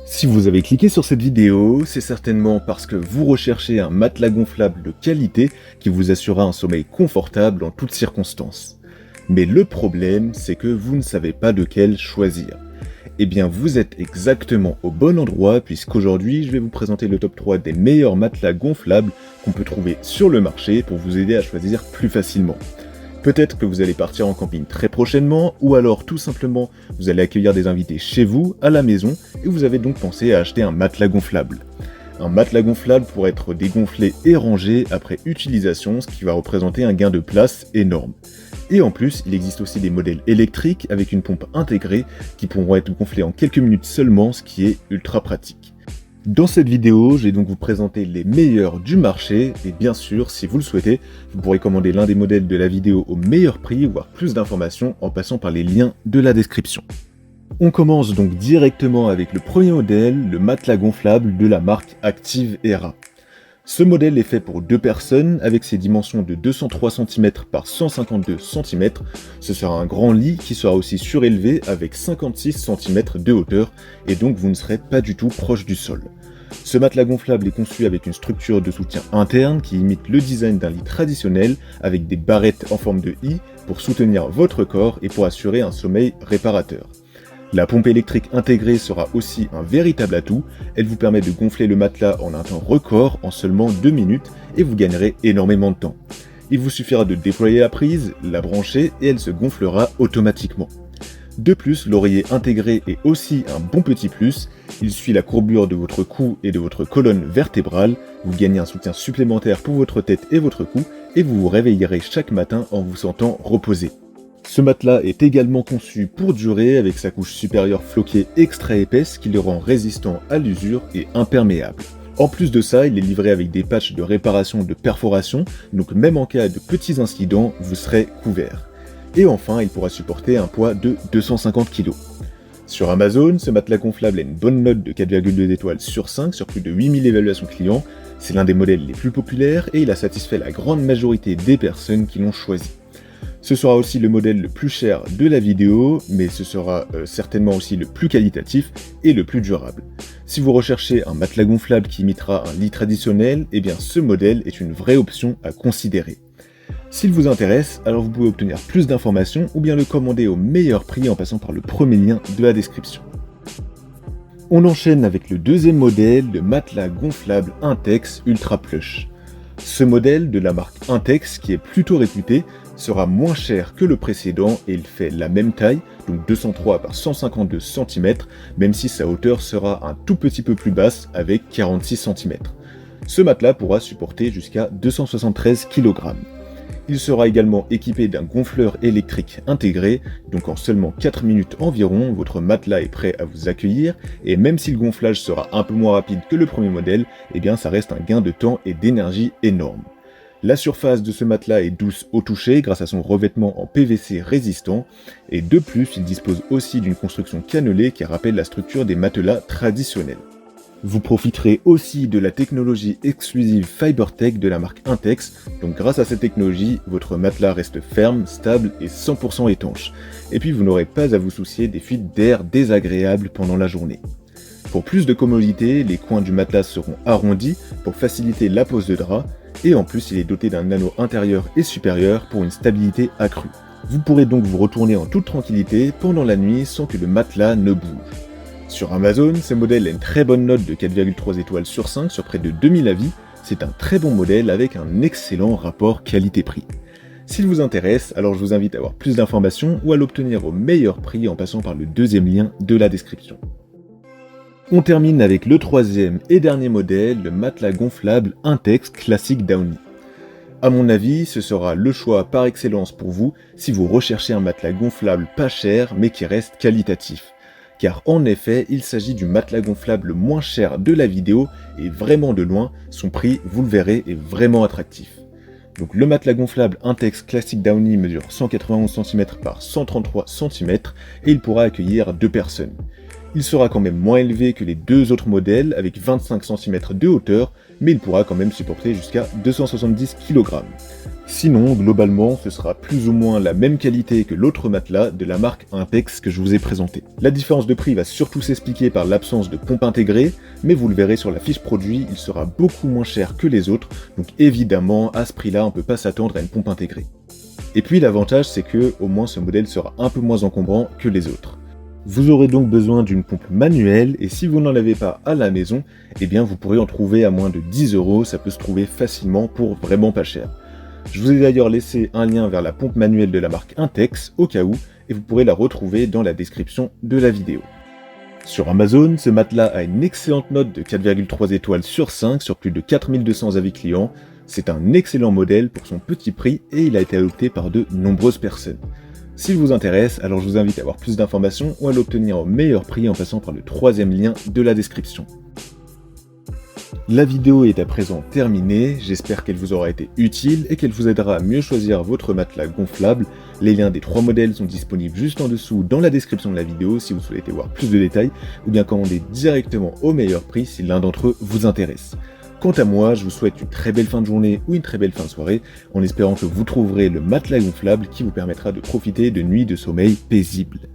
Si vous avez cliqué sur cette vidéo, c'est certainement parce que vous recherchez un matelas gonflable de qualité qui vous assurera un sommeil confortable en toutes circonstances. Mais le problème, c'est que vous ne savez pas lequel choisir. Eh bien, vous êtes exactement au bon endroit puisqu'aujourd'hui, je vais vous présenter le top 3 des meilleurs matelas gonflables qu'on peut trouver sur le marché pour vous aider à choisir plus facilement. Peut-être que vous allez partir en camping très prochainement, ou alors tout simplement vous allez accueillir des invités chez vous, à la maison, et vous avez donc pensé à acheter un matelas gonflable. Un matelas gonflable pourrait être dégonflé et rangé après utilisation, ce qui va représenter un gain de place énorme. Et en plus, il existe aussi des modèles électriques avec une pompe intégrée qui pourront être gonflés en quelques minutes seulement, ce qui est ultra pratique. Dans cette vidéo, je vais donc vous présenter les meilleurs du marché, et bien sûr, si vous le souhaitez, vous pourrez commander l'un des modèles de la vidéo au meilleur prix, voire plus d'informations en passant par les liens de la description. On commence donc directement avec le premier modèle, le matelas gonflable de la marque Active Era. Ce modèle est fait pour 2 personnes avec ses dimensions de 203 cm par 152 cm. Ce sera un grand lit qui sera aussi surélevé avec 56 cm de hauteur et donc vous ne serez pas du tout proche du sol. Ce matelas gonflable est conçu avec une structure de soutien interne qui imite le design d'un lit traditionnel avec des barrettes en forme de I pour soutenir votre corps et pour assurer un sommeil réparateur. La pompe électrique intégrée sera aussi un véritable atout, elle vous permet de gonfler le matelas en un temps record en seulement 2 minutes et vous gagnerez énormément de temps. Il vous suffira de déployer la prise, la brancher et elle se gonflera automatiquement. De plus, l'oreiller intégré est aussi un bon petit plus, il suit la courbure de votre cou et de votre colonne vertébrale, vous gagnez un soutien supplémentaire pour votre tête et votre cou et vous vous réveillerez chaque matin en vous sentant reposé. Ce matelas est également conçu pour durer avec sa couche supérieure floquée extra épaisse qui le rend résistant à l'usure et imperméable. En plus de ça, il est livré avec des patchs de réparation de perforation, donc même en cas de petits incidents, vous serez couvert. Et enfin, il pourra supporter un poids de 250 kg. Sur Amazon, ce matelas gonflable a une bonne note de 4,2 étoiles sur 5 sur plus de 8000 évaluations clients. C'est l'un des modèles les plus populaires et il a satisfait la grande majorité des personnes qui l'ont choisi. Ce sera aussi le modèle le plus cher de la vidéo, mais ce sera certainement aussi le plus qualitatif et le plus durable. Si vous recherchez un matelas gonflable qui imitera un lit traditionnel, eh bien ce modèle est une vraie option à considérer. S'il vous intéresse, alors vous pouvez obtenir plus d'informations ou bien le commander au meilleur prix en passant par le premier lien de la description. On enchaîne avec le deuxième modèle, le matelas gonflable Intex Ultra Plush. Ce modèle de la marque Intex, qui est plutôt réputé, sera moins cher que le précédent et il fait la même taille, donc 203 par 152 cm, même si sa hauteur sera un tout petit peu plus basse avec 46 cm. Ce matelas pourra supporter jusqu'à 273 kg. Il sera également équipé d'un gonfleur électrique intégré, donc en seulement 4 minutes environ, votre matelas est prêt à vous accueillir, et même si le gonflage sera un peu moins rapide que le premier modèle, eh bien ça reste un gain de temps et d'énergie énorme. La surface de ce matelas est douce au toucher grâce à son revêtement en PVC résistant, et de plus il dispose aussi d'une construction cannelée qui rappelle la structure des matelas traditionnels. Vous profiterez aussi de la technologie exclusive FiberTech de la marque Intex, donc grâce à cette technologie, votre matelas reste ferme, stable et 100% étanche. Et puis vous n'aurez pas à vous soucier des fuites d'air désagréables pendant la journée. Pour plus de commodité, les coins du matelas seront arrondis pour faciliter la pose de drap, et en plus il est doté d'un anneau intérieur et supérieur pour une stabilité accrue. Vous pourrez donc vous retourner en toute tranquillité pendant la nuit sans que le matelas ne bouge. Sur Amazon, ce modèle a une très bonne note de 4,3 étoiles sur 5 sur près de 2000 avis, c'est un très bon modèle avec un excellent rapport qualité-prix. S'il vous intéresse, alors je vous invite à avoir plus d'informations ou à l'obtenir au meilleur prix en passant par le deuxième lien de la description. On termine avec le troisième et dernier modèle, le matelas gonflable Intex Classic Downy. A mon avis, ce sera le choix par excellence pour vous si vous recherchez un matelas gonflable pas cher mais qui reste qualitatif. Car en effet, il s'agit du matelas gonflable le moins cher de la vidéo et vraiment de loin, son prix, vous le verrez, est vraiment attractif. Donc le matelas gonflable Intex Classic Downy mesure 191 cm par 133 cm et il pourra accueillir 2 personnes. Il sera quand même moins élevé que les 2 autres modèles avec 25 cm de hauteur, mais il pourra quand même supporter jusqu'à 270 kg. Sinon, globalement, ce sera plus ou moins la même qualité que l'autre matelas de la marque Intex que je vous ai présenté. La différence de prix va surtout s'expliquer par l'absence de pompe intégrée, mais vous le verrez sur la fiche produit, il sera beaucoup moins cher que les autres, donc évidemment, à ce prix-là, on peut pas s'attendre à une pompe intégrée. Et puis l'avantage, c'est que, au moins, ce modèle sera un peu moins encombrant que les autres. Vous aurez donc besoin d'une pompe manuelle, et si vous n'en avez pas à la maison, eh bien vous pourrez en trouver à moins de 10 €, ça peut se trouver facilement pour vraiment pas cher. Je vous ai d'ailleurs laissé un lien vers la pompe manuelle de la marque Intex, au cas où, et vous pourrez la retrouver dans la description de la vidéo. Sur Amazon, ce matelas a une excellente note de 4,3 étoiles sur 5 sur plus de 4200 avis clients. C'est un excellent modèle pour son petit prix et il a été adopté par de nombreuses personnes. S'il vous intéresse, alors je vous invite à avoir plus d'informations ou à l'obtenir au meilleur prix en passant par le troisième lien de la description. La vidéo est à présent terminée, j'espère qu'elle vous aura été utile et qu'elle vous aidera à mieux choisir votre matelas gonflable. Les liens des 3 modèles sont disponibles juste en dessous dans la description de la vidéo si vous souhaitez voir plus de détails ou bien commander directement au meilleur prix si l'un d'entre eux vous intéresse. Quant à moi, je vous souhaite une très belle fin de journée ou une très belle fin de soirée en espérant que vous trouverez le matelas gonflable qui vous permettra de profiter de nuits de sommeil paisibles.